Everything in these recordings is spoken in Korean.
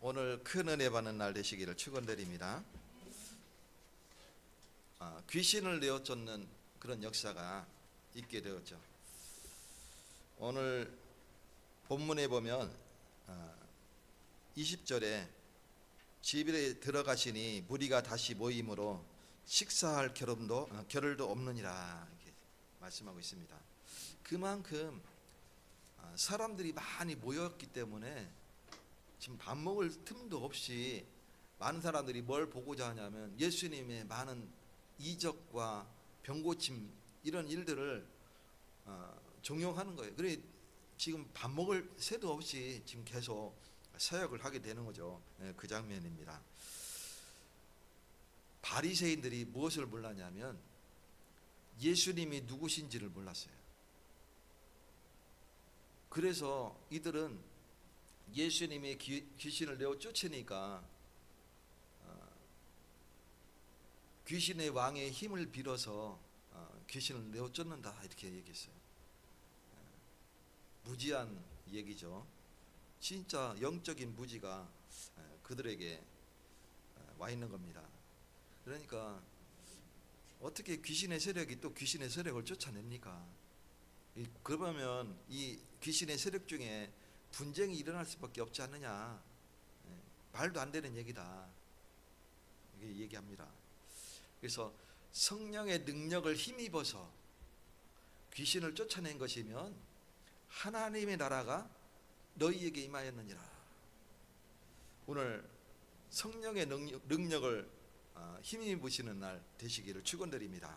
오늘 큰 은혜 받는 날 되시기를 축원드립니다. 귀신을 내어 쫓는 그런 역사가 있게 되었죠. 오늘 본문에 보면 20절에 집에 들어가시니 무리가 다시 모임으로 식사할 겨를도 없느니라 이렇게 말씀하고 있습니다. 그만큼 사람들이 많이 모였기 때문에 지금 밥 먹을 틈도 없이 많은 사람들이 뭘 보고자 하냐면 예수님의 많은 이적과 병고침 이런 일들을 종용하는 거예요. 그래 지금 밥 먹을 새도 없이 지금 계속 사역을 하게 되는 거죠. 그 장면입니다. 바리새인들이 무엇을 몰랐냐면 예수님이 누구신지를 몰랐어요. 그래서 이들은 예수님이 귀신을 내어 쫓으니까 귀신의 왕의 힘을 빌어서 귀신을 내어 쫓는다 이렇게 얘기했어요. 무지한 얘기죠. 진짜 영적인 무지가 그들에게 와 있는 겁니다. 그러니까 어떻게 귀신의 세력이 또 귀신의 세력을 쫓아냅니까? 그러면 이 귀신의 세력 중에 분쟁이 일어날 수밖에 없지 않느냐. 말도 안 되는 얘기다 이게 얘기합니다. 그래서 성령의 능력을 힘입어서 귀신을 쫓아낸 것이면 하나님의 나라가 너희에게 임하였느니라. 오늘 성령의 능력을 힘입으시는 날 되시기를 축원드립니다.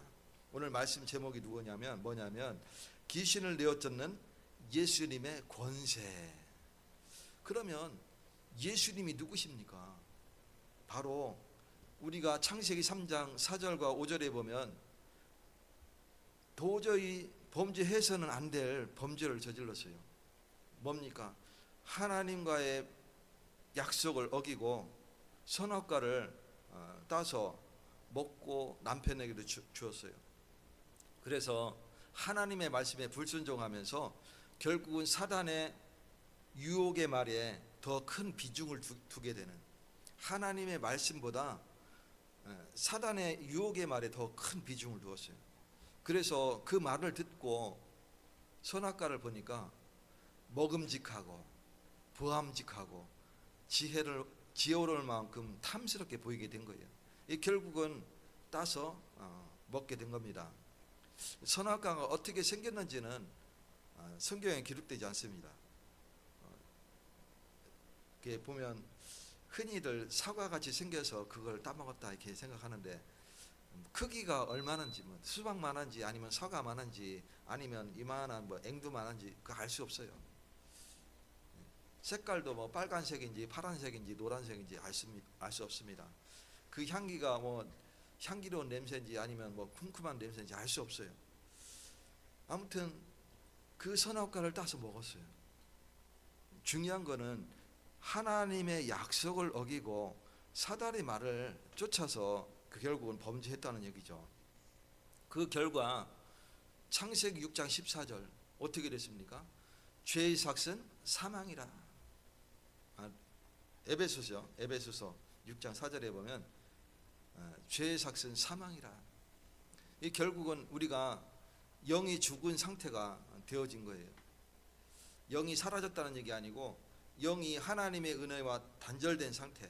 오늘 말씀 제목이 뭐냐면 귀신을 내어 쫓는 예수님의 권세. 그러면 예수님이 누구십니까? 바로 우리가 창세기 3장 4절과 5절에 보면 도저히 범죄해서는 안 될 범죄를 저질렀어요. 뭡니까? 하나님과의 약속을 어기고 선악과를 따서 먹고 남편에게도 주었어요. 그래서 하나님의 말씀에 불순종하면서 결국은 사단의 유혹의 말에 더 큰 비중을 두게 되는, 하나님의 말씀보다 사단의 유혹의 말에 더 큰 비중을 두었어요. 그래서 그 말을 듣고 선악과를 보니까 먹음직하고 보암직하고 지혜로울 만큼 탐스럽게 보이게 된 거예요. 결국은 따서 먹게 된 겁니다. 선악과가 어떻게 생겼는지는 성경에 기록되지 않습니다. 이렇게 보면 흔히들 사과같이 생겨서 그걸 따먹었다 이렇게 생각하는데 크기가 얼마는지 수박만한지 아니면 사과만한지 아니면 이만한 앵두만한지 그 알 수 없어요. 색깔도 빨간색인지 파란색인지 노란색인지 알 수 없습니다. 그 향기가 향기로운 냄새인지 아니면 쿰쿰한 냄새인지 알 수 없어요. 아무튼 그 선악과를 따서 먹었어요. 중요한 거는 하나님의 약속을 어기고 사단의 말을 쫓아서 결국은 범죄했다는 얘기죠. 그 결과 창세기 6장 14절 어떻게 됐습니까? 죄의 삭은 사망이라. 에베소서 6장 4절에 보면 죄의 삭은 사망이라. 이 결국은 우리가 영이 죽은 상태가 되어진 거예요. 영이 사라졌다는 얘기 아니고 영이 하나님의 은혜와 단절된 상태.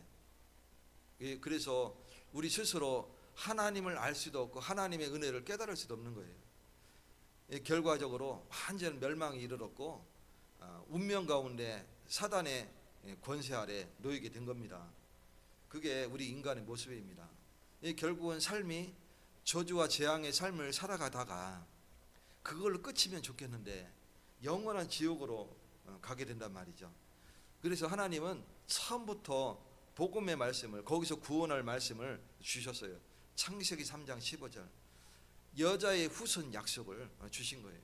그래서 우리 스스로 하나님을 알 수도 없고 하나님의 은혜를 깨달을 수도 없는 거예요. 결과적으로 완전 멸망에 이르렀고 운명 가운데 사단의 권세 아래 놓이게 된 겁니다. 그게 우리 인간의 모습입니다. 결국은 삶이 저주와 재앙의 삶을 살아가다가 그걸로 끝이면 좋겠는데 영원한 지옥으로 가게 된단 말이죠. 그래서 하나님은 처음부터 복음의 말씀을, 거기서 구원할 말씀을 주셨어요. 창세기 3장 15절 여자의 후손 약속을 주신 거예요.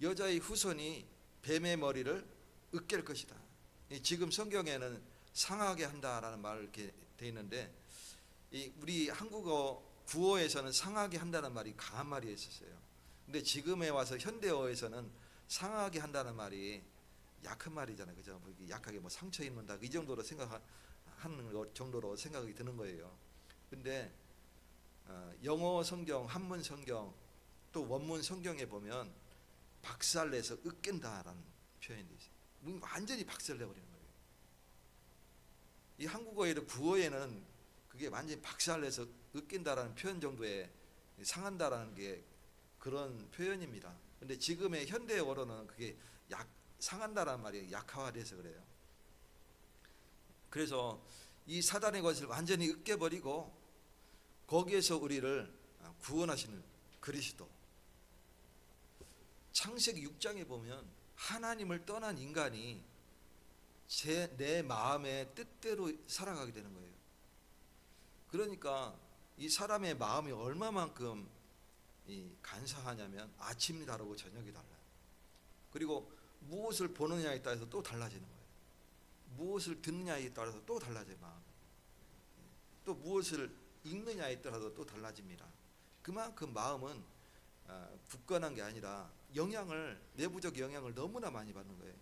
여자의 후손이 뱀의 머리를 으깰 것이다. 지금 성경에는 상하게 한다라는 말이 이렇게 돼 있는데 우리 한국어 구어에서는 상하게 한다는 말이 강한 말이 있었어요. 근데 지금에 와서 현대어에서는 상하게 한다는 말이 약한 말이잖아요, 그죠? 뭐 이게 약하게 뭐 상처 입는다 이 정도로 생각하는 것 정도로 생각이 드는 거예요. 근데 영어 성경, 한문 성경 또 원문 성경에 보면 박살내서 으깬다라는 표현이 있어요. 완전히 박살내버리는 거예요. 이 한국어에도 구어에는 그게 완전히 박살내서 으깬다라는 표현 정도의 상한다라는 게 그런 표현입니다. 근데 지금의 현대어로는 그게 상한다라는 말이 약화돼서 그래요. 그래서 이 사단의 것을 완전히 으깨버리고 거기에서 우리를 구원하시는 그리스도. 창세기 6장에 보면 하나님을 떠난 인간이 내 마음의 뜻대로 살아가게 되는 거예요. 그러니까 이 사람의 마음이 얼마만큼 간사하냐면 아침이 다르고 저녁이 달라요. 그리고 무엇을 보느냐에 따라서 또 달라지는 거예요. 무엇을 듣느냐에 따라서 또 달라져요, 마음. 또 무엇을 읽느냐에 따라서 또 달라집니다. 그만큼 마음은 굳건한 게 아니라 내부적 영향을 너무나 많이 받는 거예요.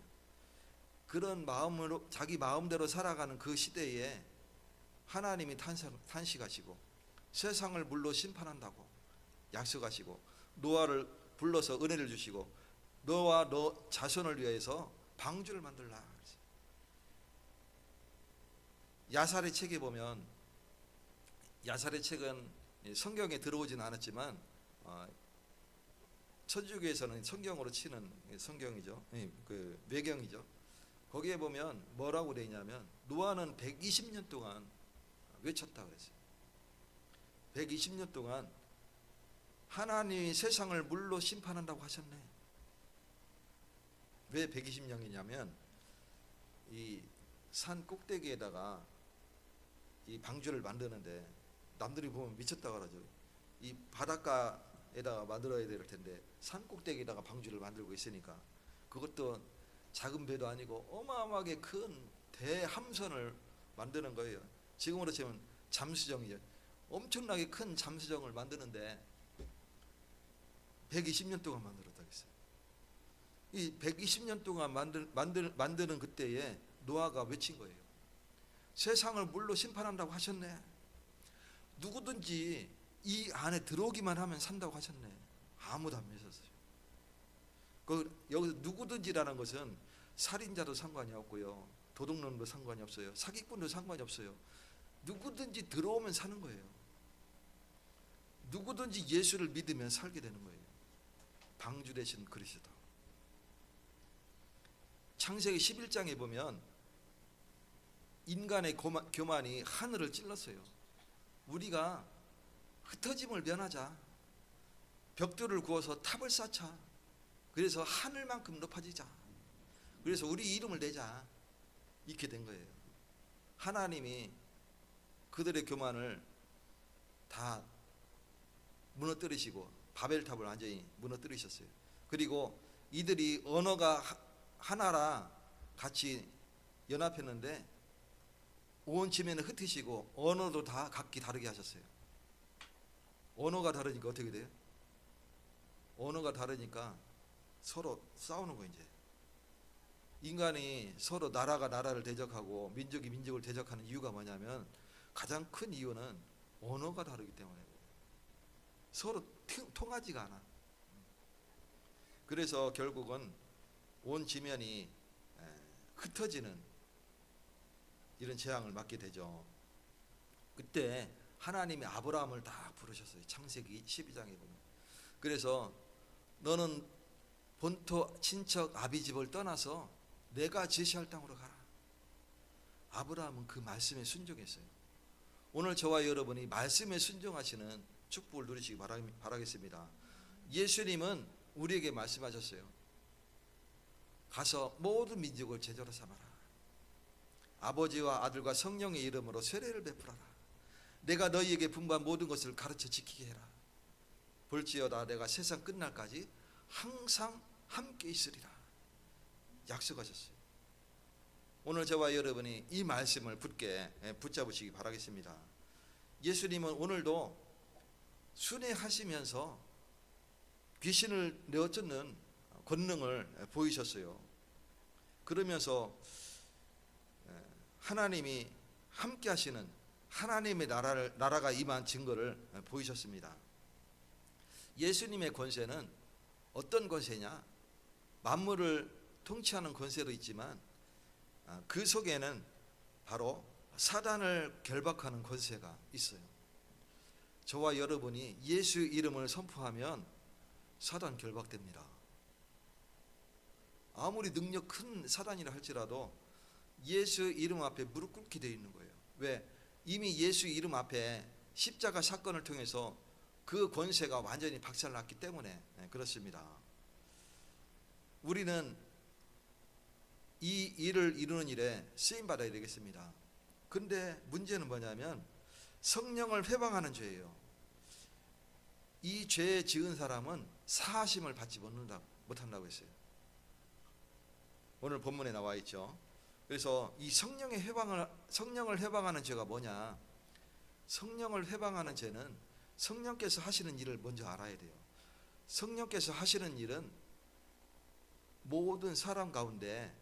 그런 마음으로 자기 마음대로 살아가는 그 시대에 하나님이 탄식하시고 세상을 물로 심판한다고 약속하시고 노아를 불러서 은혜를 주시고 너와 너 자손을 위해서 방주를 만들라. 야살의 책에 보면, 야살의 책은 성경에 들어오지는 않았지만 천주교에서는 성경으로 치는 성경이죠. 그 외경이죠. 거기에 보면 뭐라고 되어 있냐면 노아는 120년 동안 외쳤다 그랬어요. 120년 동안 하나님이 세상을 물로 심판한다고 하셨네. 왜 120년이냐면 이 산 꼭대기에다가 이 방주를 만드는데 남들이 보면 미쳤다 그러죠. 이 바닷가에다가 만들어야 될 텐데 산 꼭대기에다가 방주를 만들고 있으니까 그것도 작은 배도 아니고 어마어마하게 큰 대함선을 만드는 거예요. 지금으로 치면 잠수정이죠. 엄청나게 큰 잠수정을 만드는데 120년 동안 만들었다고 했어요. 이 120년 동안 만드는 그때에 노아가 외친 거예요. 세상을 물로 심판한다고 하셨네. 누구든지 이 안에 들어오기만 하면 산다고 하셨네. 아무도 안 믿었어요. 여기서 누구든지라는 것은 살인자도 상관이 없고요, 도둑놈도 상관이 없어요, 사기꾼도 상관이 없어요. 누구든지 들어오면 사는 거예요. 누구든지 예수를 믿으면 살게 되는 거예요. 방주 되신 그리스도. 창세기 11장에 보면 인간의 교만이 하늘을 찔렀어요. 우리가 흩어짐을 면하자, 벽돌을 구워서 탑을 쌓자, 그래서 하늘만큼 높아지자, 그래서 우리 이름을 내자, 이렇게 된 거예요. 하나님이 그들의 교만을 다 무너뜨리시고 바벨탑을 완전히 무너뜨리셨어요. 그리고 이들이 언어가 하나라 같이 연합했는데 온 지면을 흩으시고 언어도 다 각기 다르게 하셨어요. 언어가 다르니까 어떻게 돼요? 언어가 다르니까 서로 싸우는 거예요. 이제 인간이 서로 나라가 나라를 대적하고 민족이 민족을 대적하는 이유가 뭐냐면 가장 큰 이유는 언어가 다르기 때문에 서로 통하지가 않아. 그래서 결국은 온 지면이 흩어지는 이런 재앙을 맞게 되죠. 그때 하나님이 아브라함을 다 부르셨어요. 창세기 12장에 보면. 그래서 너는 본토 친척 아비집을 떠나서 내가 제시할 땅으로 가라. 아브라함은 그 말씀에 순종했어요. 오늘 저와 여러분이 말씀에 순종하시는 축복을 누리시기 바라겠습니다. 예수님은 우리에게 말씀하셨어요. 가서 모든 민족을 제자로 삼아라. 아버지와 아들과 성령의 이름으로 세례를 베풀어라. 내가 너희에게 분부한 모든 것을 가르쳐 지키게 해라. 볼지어다 내가 세상 끝날까지 항상 함께 있으리라. 약속하셨어요. 오늘 저와 여러분이 이 말씀을 굳게 붙잡으시기 바라겠습니다. 예수님은 오늘도 순회하시면서 귀신을 내어쫓는 권능을 보이셨어요. 그러면서 하나님이 함께 하시는 하나님의 나라가 임한 증거를 보이셨습니다. 예수님의 권세는 어떤 권세냐? 만물을 통치하는 권세도 있지만 그 속에는 바로 사단을 결박하는 권세가 있어요. 저와 여러분이 예수 이름을 선포하면 사단 결박됩니다. 아무리 능력 큰 사단이라 할지라도 예수 이름 앞에 무릎 꿇게 되어 있는 거예요. 왜? 이미 예수 이름 앞에 십자가 사건을 통해서 그 권세가 완전히 박살났기 때문에 그렇습니다. 우리는 이 일을 이루는 일에 쓰임받아야 되겠습니다. 근데 문제는 뭐냐면 성령을 회방하는 죄예요. 이 죄 지은 사람은 사하심을 받지 못한다고 했어요. 오늘 본문에 나와 있죠. 그래서 이 성령을 회방하는 죄가 뭐냐? 성령을 회방하는 죄는 성령께서 하시는 일을 먼저 알아야 돼요. 성령께서 하시는 일은 모든 사람 가운데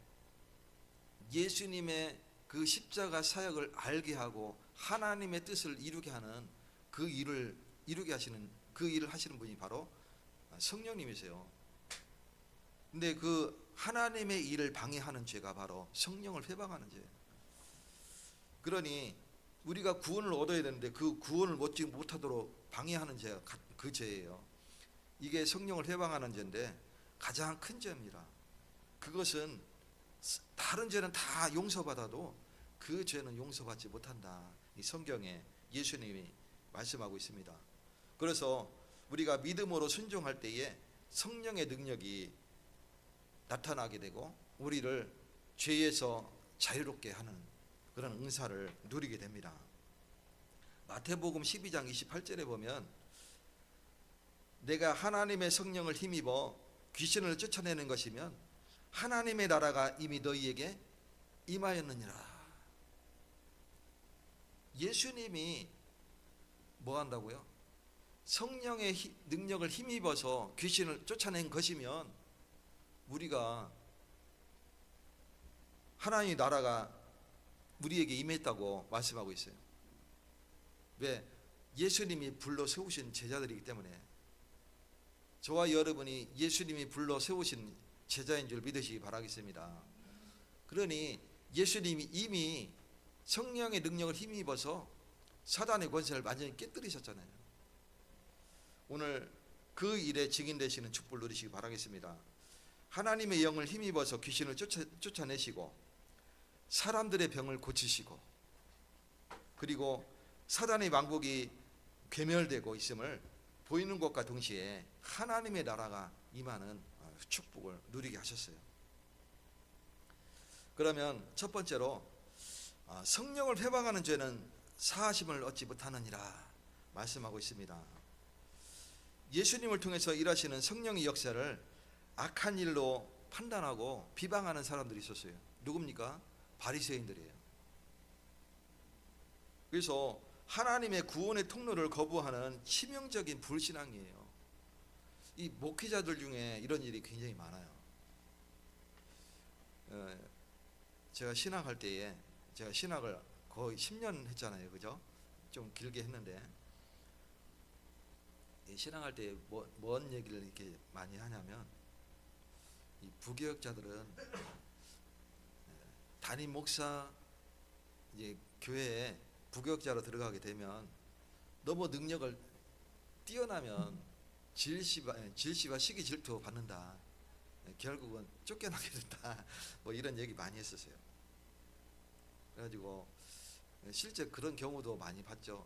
예수님의 그 십자가 사역을 알게 하고 하나님의 뜻을 이루게 하는 그 일을 이루게 하시는 그 일을 하시는 분이 바로 성령님이세요. 근데 그 하나님의 일을 방해하는 죄가 바로 성령을 회방하는 죄예요. 그러니 우리가 구원을 얻어야 되는데 그 구원을 얻지 못하도록 방해하는 죄가 그 죄예요. 이게 성령을 회방하는 죄인데 가장 큰 죄입니다. 그것은 다른 죄는 다 용서받아도 그 죄는 용서받지 못한다. 이 성경에 예수님이 말씀하고 있습니다. 그래서 우리가 믿음으로 순종할 때에 성령의 능력이 나타나게 되고 우리를 죄에서 자유롭게 하는 그런 은사를 누리게 됩니다. 마태복음 12장 28절에 보면 내가 하나님의 성령을 힘입어 귀신을 쫓아내는 것이면 하나님의 나라가 이미 너희에게 임하였느니라. 예수님이 뭐 한다고요? 성령의 능력을 힘입어서 귀신을 쫓아낸 것이면 우리가 하나님의 나라가 우리에게 임했다고 말씀하고 있어요. 왜? 예수님이 불러 세우신 제자들이기 때문에. 저와 여러분이 예수님이 불러 세우신 제자인 줄 믿으시기 바라겠습니다. 그러니 예수님이 이미 성령의 능력을 힘입어서 사단의 권세를 완전히 깨뜨리셨잖아요. 오늘 그 일에 증인 되시는 축복을 누리시기 바라겠습니다. 하나님의 영을 힘입어서 귀신을 쫓아내시고 사람들의 병을 고치시고 그리고 사단의 왕국이 괴멸되고 있음을 보이는 것과 동시에 하나님의 나라가 임하는 축복을 누리게 하셨어요. 그러면 첫 번째로 성령을 회방하는 죄는 사하심을 얻지 못하느니라 말씀하고 있습니다. 예수님을 통해서 일하시는 성령의 역사를 악한 일로 판단하고 비방하는 사람들이 있었어요. 누굽니까? 바리새인들이에요. 그래서 하나님의 구원의 통로를 거부하는 치명적인 불신앙이에요. 이 목회자들 중에 이런 일이 굉장히 많아요. 제가 신학할 때에 제가 신학을 거의 10년 했잖아요. 그죠? 좀 길게 했는데 신학할 때 뭔 얘기를 이렇게 많이 하냐면 이 부교역자들은 담임 목사 이제 교회에 부교역자로 들어가게 되면 너무 능력을 뛰어나면 질시와 시기 질투 받는다. 결국은 쫓겨나게 된다. 뭐 이런 얘기 많이 했었어요. 그래가지고 실제 그런 경우도 많이 봤죠.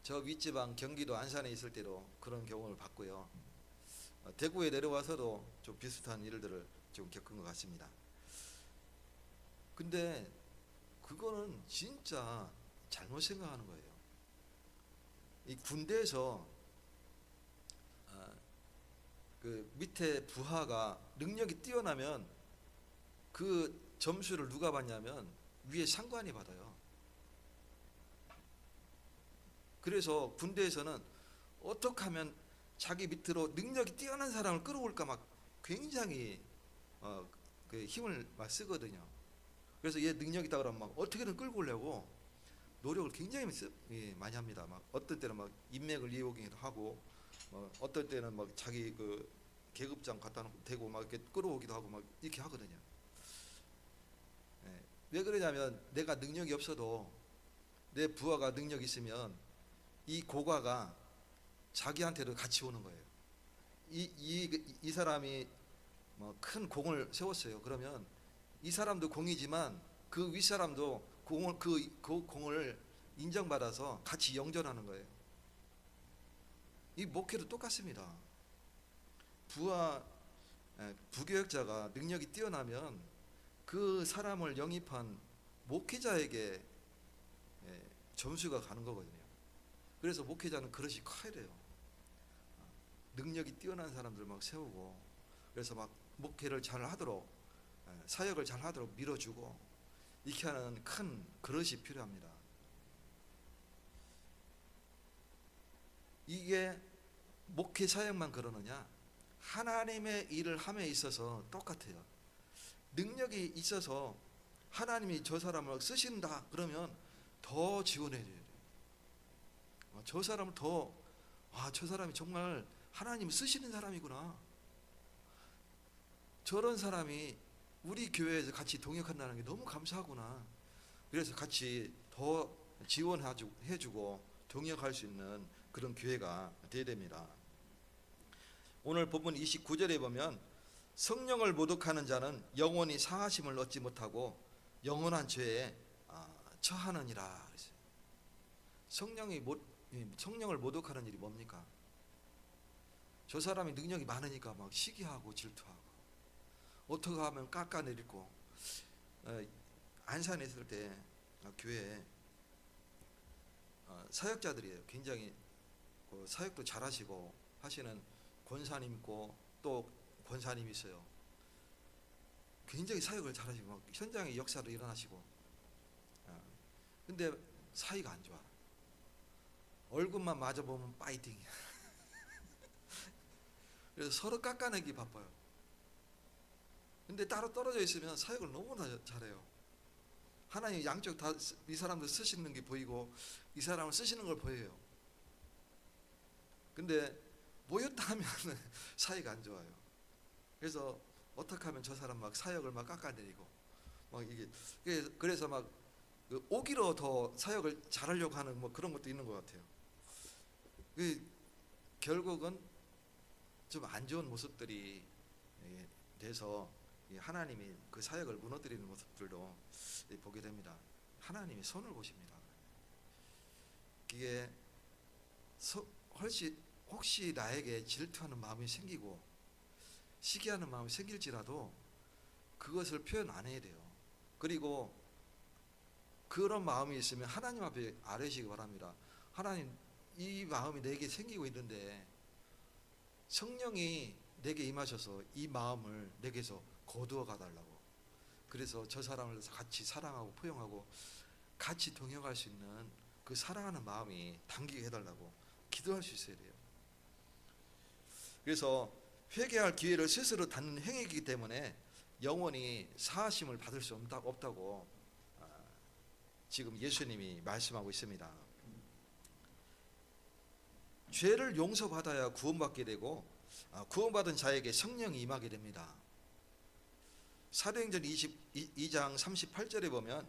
저 윗지방 경기도 안산에 있을 때도 그런 경험을 봤고요. 대구에 내려와서도 좀 비슷한 일들을 좀 겪은 것 같습니다. 근데 그거는 진짜 잘못 생각하는 거예요. 이 군대에서 그 밑에 부하가 능력이 뛰어나면 그 점수를 누가 받냐면 위에 상관이 받아요. 그래서 군대에서는 어떻게 하면 자기 밑으로 능력이 뛰어난 사람을 끌어올까 막 굉장히 그 힘을 막 쓰거든요. 그래서 얘 능력 있다 그러면 막 어떻게든 끌고 오려고 노력을 굉장히 많이 합니다. 막 어떤 때는 막 인맥을 이용해도 하고, 어떨 때는 막 자기 그 계급장 갖다 놓고 대고 막 이렇게 끌어오기도 하고 막 이렇게 하거든요. 예. 왜 그러냐면 내가 능력이 없어도 내 부하가 능력이 있으면 이 고가가 자기한테도 같이 오는 거예요. 이 사람이 뭐 큰 공을 세웠어요. 그러면 이 사람도 공이지만 그 윗사람도 그 공을 인정받아서 같이 영전하는 거예요. 이 목회도 똑같습니다. 부하 부교역자가 능력이 뛰어나면 그 사람을 영입한 목회자에게 점수가 가는 거거든요. 그래서 목회자는 그릇이 커야 돼요. 능력이 뛰어난 사람들 막 세우고, 그래서 막 목회를 잘 하도록, 사역을 잘 하도록 밀어주고, 이렇게 하는 큰 그릇이 필요합니다. 이게 목회 사역만 그러느냐? 하나님의 일을 함에 있어서 똑같아요. 능력이 있어서 하나님이 저 사람을 쓰신다 그러면 더 지원해줘야 돼요. 저 사람을 더, 저 사람이 정말 하나님이 쓰시는 사람이구나. 저런 사람이 우리 교회에서 같이 동역한다는 게 너무 감사하구나. 그래서 같이 더 지원해주고 동역할 수 있는 그런 교회가 되어야 됩니다. 오늘 본문 29절에 보면 성령을 모독하는 자는 영원히 사하심을 얻지 못하고 영원한 죄에 처하느니라. 성령을 모독하는 일이 뭡니까? 저 사람이 능력이 많으니까 막 시기하고 질투하고, 어떻게 하면 깎아내리고. 안산에 있을 때 교회에 사역자들이에요. 굉장히 사역도 잘하시고 하시는 권사님 있고 또 권사님이 있어요. 굉장히 사역을 잘하시고 막 현장에 역사도 일어나시고. 근데 사이가 안 좋아. 얼굴만 마주 보면 파이팅이야. 그래서 서로 깎아내기 바빠요. 근데 따로 떨어져 있으면 사역을 너무나 잘해요. 하나님 양쪽 다 이 사람들 쓰시는 게 보이고 이 사람을 쓰시는 걸 보여요. 근데 모였다 하면 사이가 안 좋아요. 그래서 어떻게 하면 저 사람 막 사역을 막 깎아내리고 막 이게, 그래서 막 오기로 더 사역을 잘하려고 하는 뭐 그런 것도 있는 것 같아요. 결국은 좀 안 좋은 모습들이 돼서 하나님이 그 사역을 무너뜨리는 모습들도 보게 됩니다. 하나님이 손을 보십니다. 이게 혹시 나에게 질투하는 마음이 생기고 시기하는 마음이 생길지라도 그것을 표현 안 해야 돼요. 그리고 그런 마음이 있으면 하나님 앞에 아뢰시기 바랍니다. 하나님, 이 마음이 내게 생기고 있는데 성령이 내게 임하셔서 이 마음을 내게서 거두어 가달라고. 그래서 저 사람을 같이 사랑하고 포용하고 같이 동역할 수 있는 그 사랑하는 마음이 담기게 해달라고 기도할 수 있어야 돼요. 그래서 회개할 기회를 스스로 닫는 행위이기 때문에 영원히 사하심을 받을 수 없다고 지금 예수님이 말씀하고 있습니다. 죄를 용서받아야 구원받게 되고 구원받은 자에게 성령이 임하게 됩니다. 사도행전 22장 38절에 보면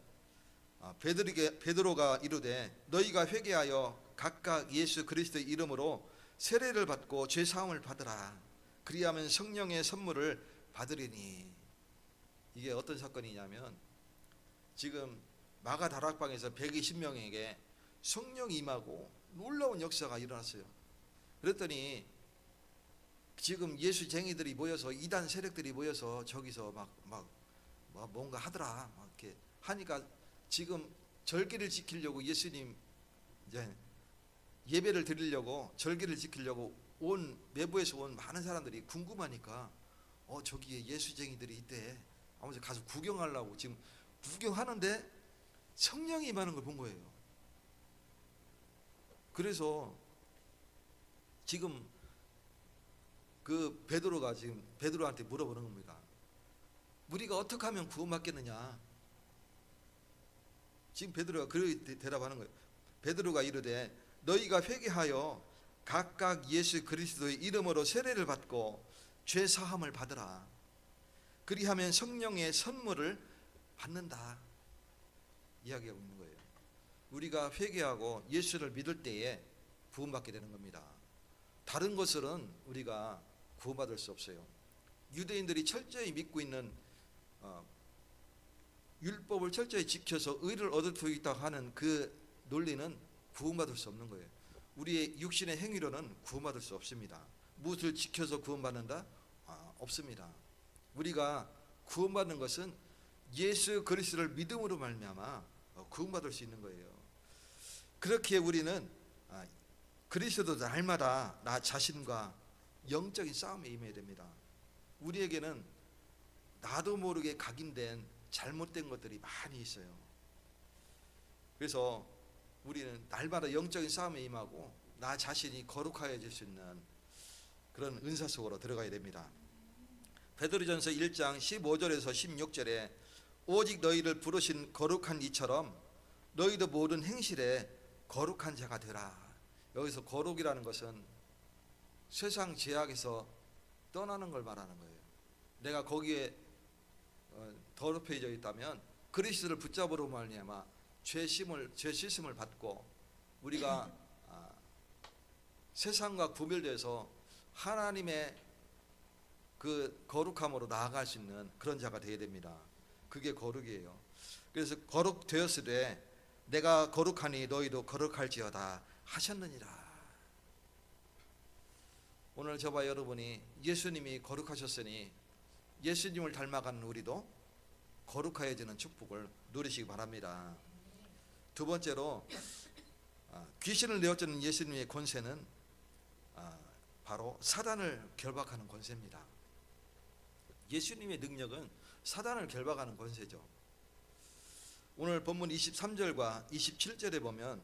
베드로가 이르되 너희가 회개하여 각각 예수 그리스도의 이름으로 세례를 받고 죄 사함을 받으라. 그리하면 성령의 선물을 받으리니. 이게 어떤 사건이냐면 지금 마가 다락방에서 120명에게 성령이 임하고 놀라운 역사가 일어났어요. 그랬더니 지금 예수쟁이들이 모여서 이단 세력들이 모여서 저기서 막 뭔가 하더라. 막 이렇게 하니까 지금 절기를 지키려고 예수님 이제 예배를 드리려고 절기를 지키려고 온 외부에서 온 많은 사람들이 궁금하니까 저기에 예수쟁이들이 있대. 아무튼 가서 구경하려고 지금 구경하는데 성령이 임하는 걸 본 거예요. 그래서 지금 그 베드로가 지금 베드로한테 물어보는 겁니다. 우리가 어떻게 하면 구원받겠느냐? 지금 베드로가 그렇게 대답하는 거예요. 베드로가 이르되 너희가 회개하여 각각 예수 그리스도의 이름으로 세례를 받고 죄 사함을 받으라. 그리하면 성령의 선물을 받는다. 이야기하고 있는 거예요. 우리가 회개하고 예수를 믿을 때에 구원받게 되는 겁니다. 다른 것으로는 우리가 구원받을 수 없어요. 유대인들이 철저히 믿고 있는 율법을 철저히 지켜서 의를 얻을 수 있다고 하는 그 논리는 구원받을 수 없는 거예요. 우리의 육신의 행위로는 구원받을 수 없습니다. 무엇을 지켜서 구원받는다? 없습니다. 우리가 구원받는 것은 예수 그리스도를 믿음으로 말미암아 구원받을 수 있는 거예요. 그렇게 우리는 그리스도 날마다 나 자신과 영적인 싸움에 임해야 됩니다. 우리에게는 나도 모르게 각인된 잘못된 것들이 많이 있어요. 그래서 우리는 날마다 영적인 싸움에 임하고 나 자신이 거룩하여질 수 있는 그런 은사 속으로 들어가야 됩니다. 베드로전서 1장 15절에서 16절에 오직 너희를 부르신 거룩한 이처럼 너희도 모든 행실에 거룩한 자가 되라. 여기서 거룩이라는 것은 세상 죄악에서 떠나는 걸 말하는 거예요. 내가 거기에 더럽혀져 있다면 그리스도를 붙잡으로 말미암아 죄 씻음을 받고 우리가 세상과 구별돼서 하나님의 그 거룩함으로 나아갈 수 있는 그런 자가 되어야 됩니다. 그게 거룩이에요. 그래서 거룩되었으되 내가 거룩하니 너희도 거룩할지어다 하셨느니라. 오늘 저와 여러분이 예수님이 거룩하셨으니 예수님을 닮아가는 우리도 거룩하여지는 축복을 누리시기 바랍니다. 두 번째로 귀신을 내어쫓는 예수님의 권세는 바로 사단을 결박하는 권세입니다. 예수님의 능력은 사단을 결박하는 권세죠. 오늘 본문 23절과 27절에 보면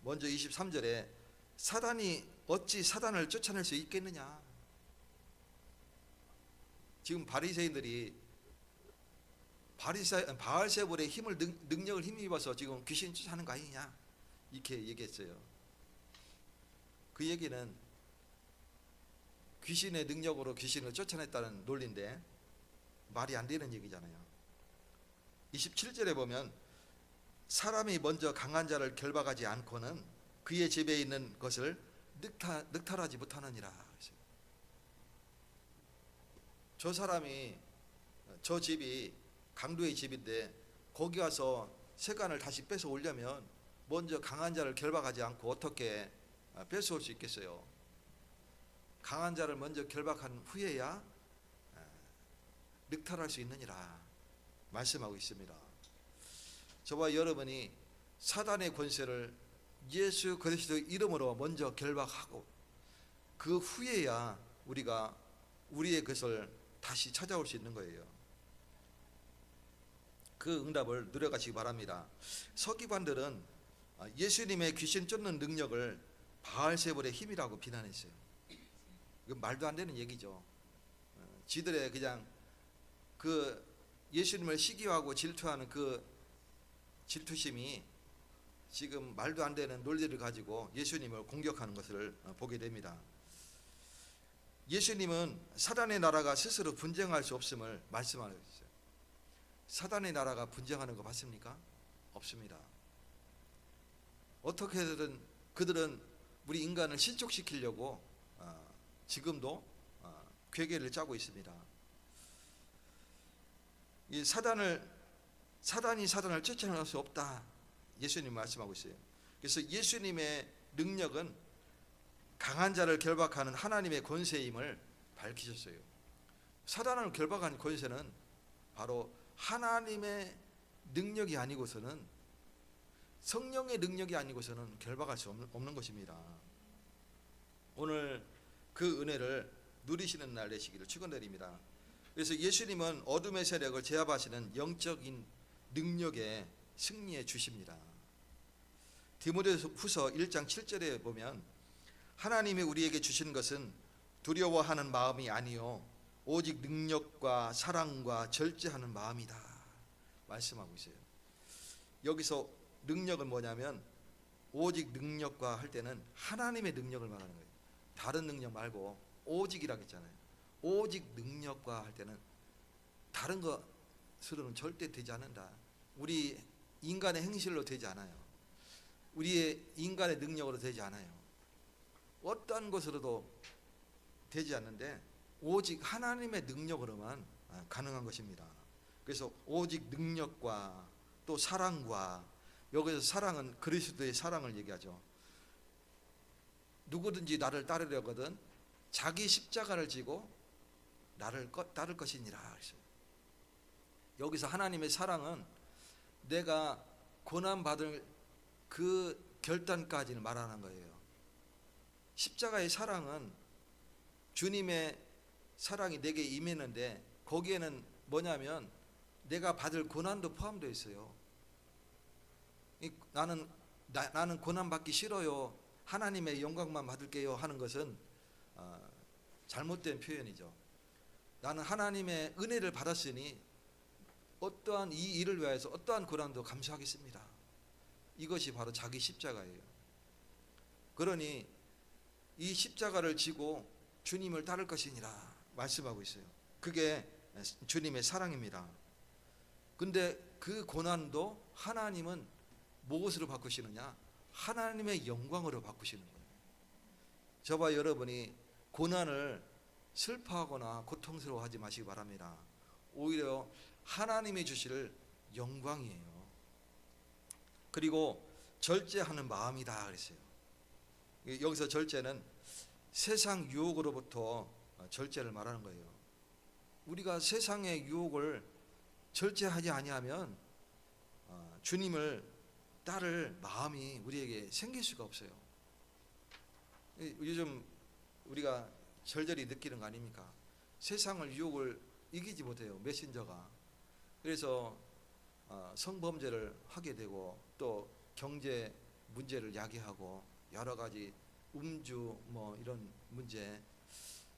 먼저 23절에 사단이 어찌 사단을 쫓아낼 수 있겠느냐. 지금 바리새인들이 바알세불의 힘을 능력을 힘입어서 지금 귀신 쫓아하는 거 아니냐 이렇게 얘기했어요. 그 얘기는 귀신의 능력으로 귀신을 쫓아냈다는 논리인데 말이 안 되는 얘기잖아요. 27절에 보면 사람이 먼저 강한 자를 결박하지 않고는 그의 집에 있는 것을 늑탈하지 못하느니라. 저 집이 강도의 집인데 거기 가서 세간을 다시 뺏어 오려면 먼저 강한 자를 결박하지 않고 어떻게 뺏어올 수 있겠어요? 강한 자를 먼저 결박한 후에야 늑탈할 수 있느니라 말씀하고 있습니다. 저와 여러분이 사단의 권세를 예수 그리스도의 이름으로 먼저 결박하고 그 후에야 우리가 우리의 것을 다시 찾아올 수 있는 거예요. 그 응답을 누려가시기 바랍니다. 서기관들은 예수님의 귀신 쫓는 능력을 바알세불의 힘이라고 비난했어요. 이건 말도 안 되는 얘기죠. 지들의 그냥 그 예수님을 시기하고 질투하는 그 질투심이 지금 말도 안 되는 논리를 가지고 예수님을 공격하는 것을 보게 됩니다. 예수님은 사단의 나라가 스스로 분쟁할 수 없음을 말씀하고 있어요. 사단의 나라가 분쟁하는 거 봤습니까? 없습니다. 어떻게든 그들은 우리 인간을 실족시키려고 지금도 괴계를 짜고 있습니다. 이 사단이 사단을 쫓아낼 수 없다. 예수님 말씀하고 있어요. 그래서 예수님의 능력은 강한 자를 결박하는 하나님의 권세임을 밝히셨어요. 사단을 결박하는 권세는 바로 하나님의 능력이 아니고서는 성령의 능력이 아니고서는 결박할 수 없는 것입니다. 오늘 그 은혜를 누리시는 날 되시기를 축원드립니다. 그래서 예수님은 어둠의 세력을 제압하시는 영적인 능력의 승리해 주십니다. 디모데후서 1장 7절에 보면 하나님이 우리에게 주신 것은 두려워하는 마음이 아니요 오직 능력과 사랑과 절제하는 마음이다 말씀하고 있어요. 여기서 능력은 뭐냐면 오직 능력과 할 때는 하나님의 능력을 말하는 거예요. 다른 능력 말고 오직이라고 했잖아요. 오직 능력과 할 때는 다른 것으로는 절대 되지 않는다. 우리 인간의 행실로 되지 않아요. 우리의 인간의 능력으로 되지 않아요. 어떠한 것으로도 되지 않는데 오직 하나님의 능력으로만 가능한 것입니다. 그래서 오직 능력과 또 사랑과, 여기서 사랑은 그리스도의 사랑을 얘기하죠. 누구든지 나를 따르려거든 자기 십자가를 지고 나를 따를 것이니라. 여기서 하나님의 사랑은 내가 고난받을 그 결단까지를 말하는 거예요. 십자가의 사랑은 주님의 사랑이 내게 임했는데 거기에는 뭐냐면 내가 받을 고난도 포함되어 있어요. 나는 고난받기 싫어요, 하나님의 영광만 받을게요 하는 것은 잘못된 표현이죠. 나는 하나님의 은혜를 받았으니 어떠한 이 일을 위하여서 어떠한 고난도 감수하겠습니다. 이것이 바로 자기 십자가예요. 그러니 이 십자가를 지고 주님을 따를 것이니라 말씀하고 있어요. 그게 주님의 사랑입니다. 근데 그 고난도 하나님은 무엇으로 바꾸시느냐? 하나님의 영광으로 바꾸시는 거예요. 저와 여러분이 고난을 슬퍼하거나 고통스러워하지 마시기 바랍니다. 오히려 하나님이 주실 영광이에요. 그리고 절제하는 마음이다 그랬어요. 여기서 절제는 세상 유혹으로부터 절제를 말하는 거예요. 우리가 세상의 유혹을 절제하지 아니하면 주님을 따를 마음이 우리에게 생길 수가 없어요. 요즘 우리가 절절히 느끼는 거 아닙니까? 세상을 유혹을 이기지 못해요, 메신저가. 그래서 성범죄를 하게 되고 또 경제 문제를 야기하고 여러 가지 음주 이런 문제,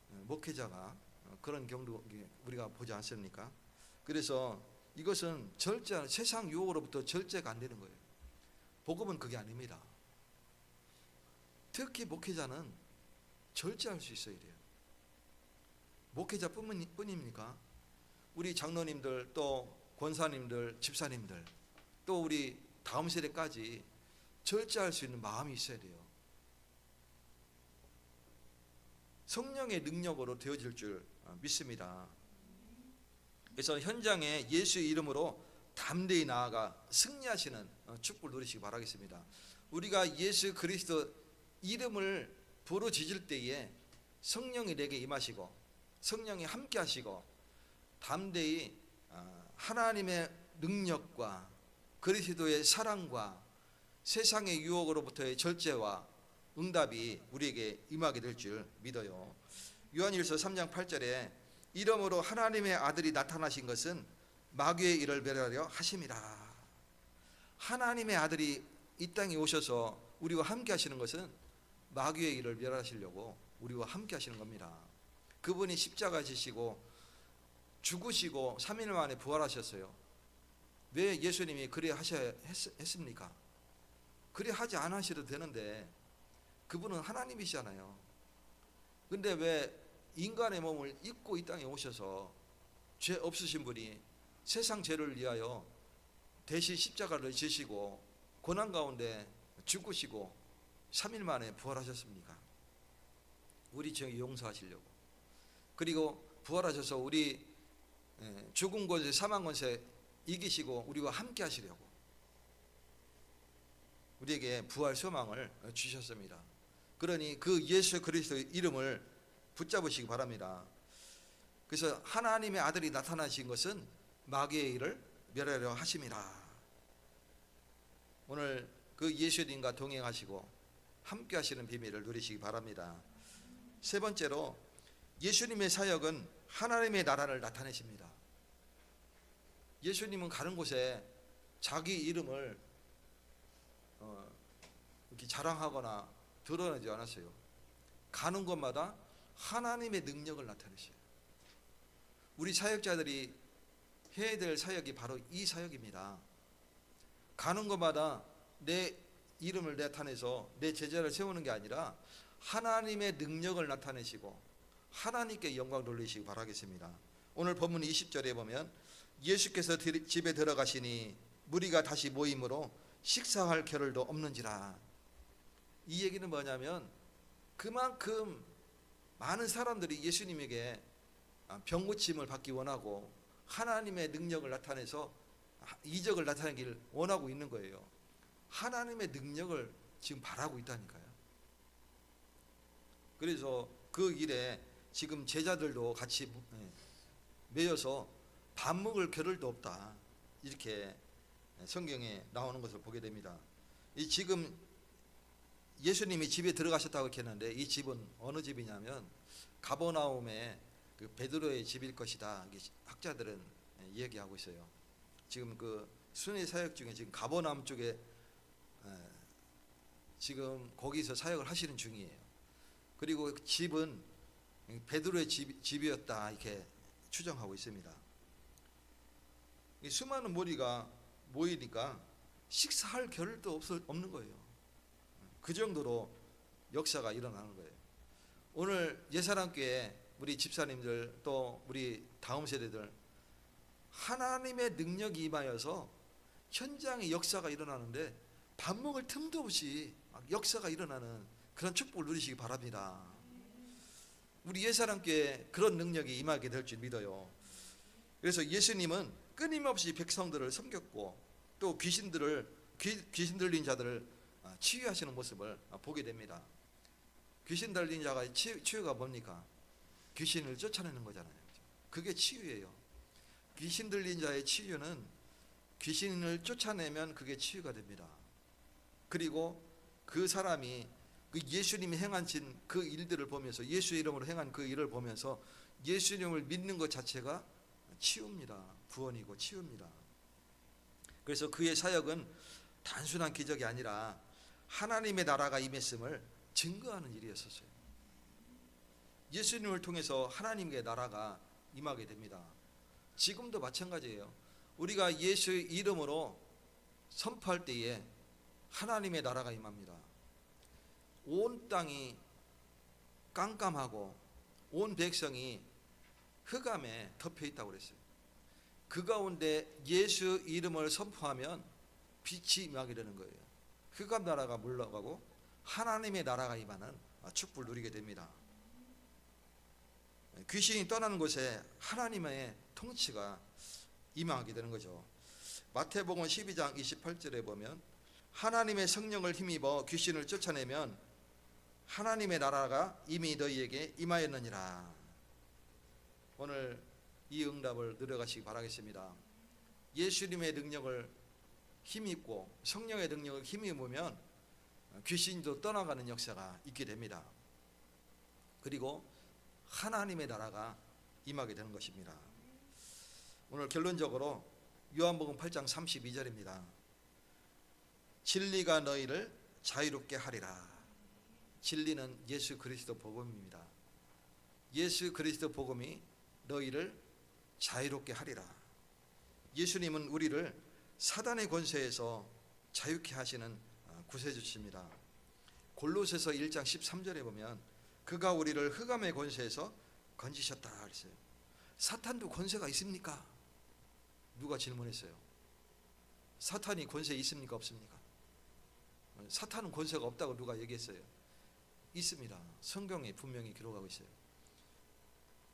목회자가 그런 경우 우리가 보지 않습니까? 그래서 이것은 세상 유혹으로부터 절제가 안 되는 거예요. 복음은 그게 아닙니다. 특히 목회자는 절제할 수 있어야 돼요. 목회자뿐입니까? 우리 장로님들, 또 권사님들, 집사님들, 또 우리 다음 세대까지 절제할 수 있는 마음이 있어야 돼요. 성령의 능력으로 되어질 줄 믿습니다. 그래서 현장에 예수의 이름으로 담대히 나아가 승리하시는 축복을 누리시기 바라겠습니다. 우리가 예수 그리스도 이름을 부르짖을 때에 성령이 내게 임하시고 성령이 함께 하시고 담대히 하나님의 능력과 그리스도의 사랑과 세상의 유혹으로부터의 절제와 응답이 우리에게 임하게 될 줄 믿어요. 요한일서 3장 8절에 이러므로 하나님의 아들이 나타나신 것은 마귀의 일을 멸하려 하심이라. 하나님의 아들이 이 땅에 오셔서 우리와 함께 하시는 것은 마귀의 일을 멸하시려고 우리와 함께 하시는 겁니다. 그분이 십자가 지시고 죽으시고 3일 만에 부활하셨어요. 왜 예수님이 그래 하셔야 했습니까? 그래 하지 않으셔도 되는데 그분은 하나님이시잖아요. 근데 왜 인간의 몸을 입고 이 땅에 오셔서 죄 없으신 분이 세상 죄를 위하여 대신 십자가를 지시고 고난 가운데 죽으시고 3일 만에 부활하셨습니까? 우리 죄 용서하시려고. 그리고 부활하셔서 우리 죽은 권세, 사망 권세 이기시고 우리와 함께 하시려고 우리에게 부활 소망을 주셨습니다. 그러니 그 예수 그리스도의 이름을 붙잡으시기 바랍니다. 그래서 하나님의 아들이 나타나신 것은 마귀의 일을 멸하려 하심이라. 오늘 그 예수님과 동행하시고 함께 하시는 비밀을 누리시기 바랍니다. 세 번째로 예수님의 사역은 하나님의 나라를 나타내십니다. 예수님은 가는 곳에 자기 이름을 이렇게 자랑하거나 드러내지 않았어요. 가는 곳마다 하나님의 능력을 나타내셔요. 우리 사역자들이 해야 될 사역이 바로 이 사역입니다. 가는 곳마다 내 이름을 나타내서 내 제자를 세우는 게 아니라 하나님의 능력을 나타내시고 하나님께 영광 돌리시기 바라겠습니다. 오늘 본문 20절에 보면 예수께서 집에 들어가시니 무리가 다시 모임으로 식사할 겨를도 없는지라. 이 얘기는 뭐냐면 그만큼 많은 사람들이 예수님에게 병고침을 받기 원하고 하나님의 능력을 나타내서 이적을 나타내기를 원하고 있는 거예요. 하나님의 능력을 지금 바라고 있다니까요. 그래서 그 일에 지금 제자들도 같이 매여서 밥 먹을 겨를도 없다, 이렇게 성경에 나오는 것을 보게 됩니다. 이 지금 예수님이 집에 들어가셨다고 이렇게 했는데 이 집은 어느 집이냐면 가버나움의 그 베드로의 집일 것이다, 학자들은 얘기하고 있어요. 지금 그 순회 사역 중에 지금 가버나움 쪽에 지금 거기서 사역을 하시는 중이에요. 그리고 집은 베드로의 집이었다, 이렇게 추정하고 있습니다. 수많은 무리가 모이니까 식사할 겨를도 없는 거예요. 그 정도로 역사가 일어나는 거예요. 오늘 예사랑교회 우리 집사님들 또 우리 다음 세대들 하나님의 능력이 임하여서 현장의 역사가 일어나는데 밥 먹을 틈도 없이 역사가 일어나는 그런 축복을 누리시기 바랍니다. 우리 예사랑교회에 그런 능력이 임하게 될 줄 믿어요. 그래서 예수님은 끊임없이 백성들을 섬겼고 또 귀신 들린 자들을 치유하시는 모습을 보게 됩니다. 귀신 들린 자가 치유가 뭡니까? 귀신을 쫓아내는 거잖아요. 그게 치유예요. 귀신 들린 자의 치유는 귀신을 쫓아내면 그게 치유가 됩니다. 그리고 그 사람이 그 예수님이 행하신 그 일들을 보면서, 예수 이름으로 행한 그 일을 보면서 예수님을 믿는 것 자체가 치유입니다. 구원이고 치유입니다. 그래서 그의 사역은 단순한 기적이 아니라 하나님의 나라가 임했음을 증거하는 일이었어요. 예수님을 통해서 하나님의 나라가 임하게 됩니다. 지금도 마찬가지예요. 우리가 예수의 이름으로 선포할 때에 하나님의 나라가 임합니다. 온 땅이 깜깜하고 온 백성이 흑암에 덮여 있다고 그랬어요. 그 가운데 예수 이름을 선포하면 빛이 임하게 되는 거예요. 흑암 나라가 물러가고 하나님의 나라가 임하는 축복을 누리게 됩니다. 귀신이 떠나는 곳에 하나님의 통치가 임하게 되는 거죠. 마태복음 12장 28절에 보면 하나님의 성령을 힘입어 귀신을 쫓아내면 하나님의 나라가 이미 너희에게 임하였느니라. 오늘 이 응답을 누려가시기 바라겠습니다. 예수님의 능력을 힘입고 성령의 능력을 힘입으면 귀신도 떠나가는 역사가 있게 됩니다. 그리고 하나님의 나라가 임하게 되는 것입니다. 오늘 결론적으로 요한복음 8장 32절입니다. 진리가 너희를 자유롭게 하리라. 진리는 예수 그리스도 복음입니다. 예수 그리스도 복음이 너희를 자유롭게 하리라. 예수님은 우리를 사단의 권세에서 자유케 하시는 구세주십니다. 골로새서 1장 13절에 보면 그가 우리를 흑암의 권세에서 건지셨다 그랬어요. 사탄도 권세가 있습니까? 누가 질문했어요? 사탄이 권세 있습니까? 없습니까? 사탄은 권세가 없다고 누가 얘기했어요? 있습니다. 성경에 분명히 기록하고 있어요.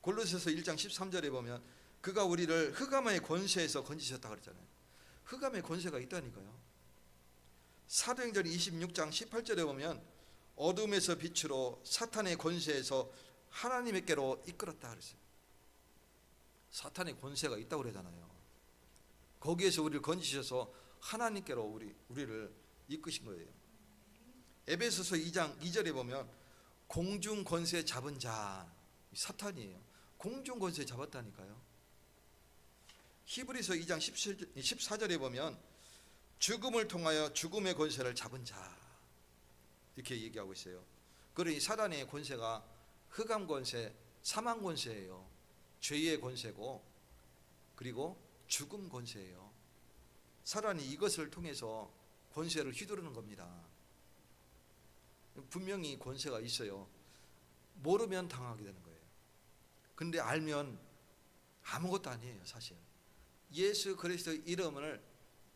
골로새서 1장 13절에 보면 그가 우리를 흑암의 권세에서 건지셨다 그랬잖아요. 흑암의 권세가 있다니까요. 사도행전 26장 18절에 보면 어둠에서 빛으로 사탄의 권세에서 하나님께로 이끌었다 그랬어요. 사탄의 권세가 있다고 그러잖아요. 거기에서 우리를 건지셔서 하나님께로 우리를 이끄신 거예요. 에베소서 2장 2절에 보면 공중 권세 잡은 자, 사탄이에요. 공중 권세 잡았다니까요. 히브리서 2장 14절에 보면 죽음을 통하여 죽음의 권세를 잡은 자, 이렇게 얘기하고 있어요. 그러니 사단의 권세가 흑암 권세, 사망 권세예요. 죄의 권세고 그리고 죽음 권세예요. 사단이 이것을 통해서 권세를 휘두르는 겁니다. 분명히 권세가 있어요. 모르면 당하게 되는 거예요. 근데 알면 아무것도 아니에요. 사실 예수 그리스도의 이름을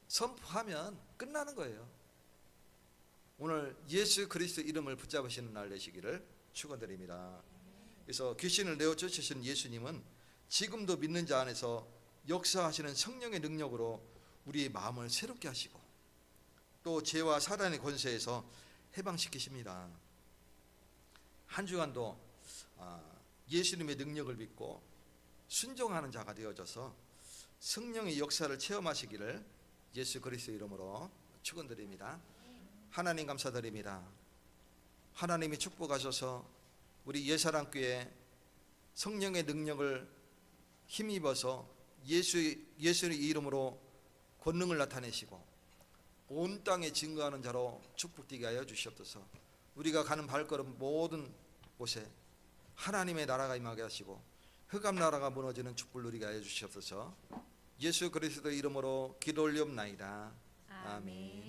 선포하면 끝나는 거예요. 오늘 예수 그리스도 이름을 붙잡으시는 날 되시기를 축원드립니다. 그래서 귀신을 내어쫓으신 예수님은 지금도 믿는 자 안에서 역사하시는 성령의 능력으로 우리의 마음을 새롭게 하시고 또 죄와 사단의 권세에서 해방시키십니다. 한 주간도 예수님의 능력을 믿고 순종하는 자가 되어져서 성령의 역사를 체험하시기를 예수 그리스도 이름으로 축원드립니다. 하나님 감사드립니다. 하나님이 축복하셔서 우리 예사랑교회 성령의 능력을 힘입어서 예수의 이름으로 권능을 나타내시고 온 땅에 증거하는 자로 축복되게 하여 주시옵소서. 우리가 가는 발걸음 모든 곳에 하나님의 나라가 임하게 하시고 흑암 나라가 무너지는 축복을 누리게 하여 주시옵소서. 예수 그리스도 이름으로 기도 올리옵나이다. 아멘.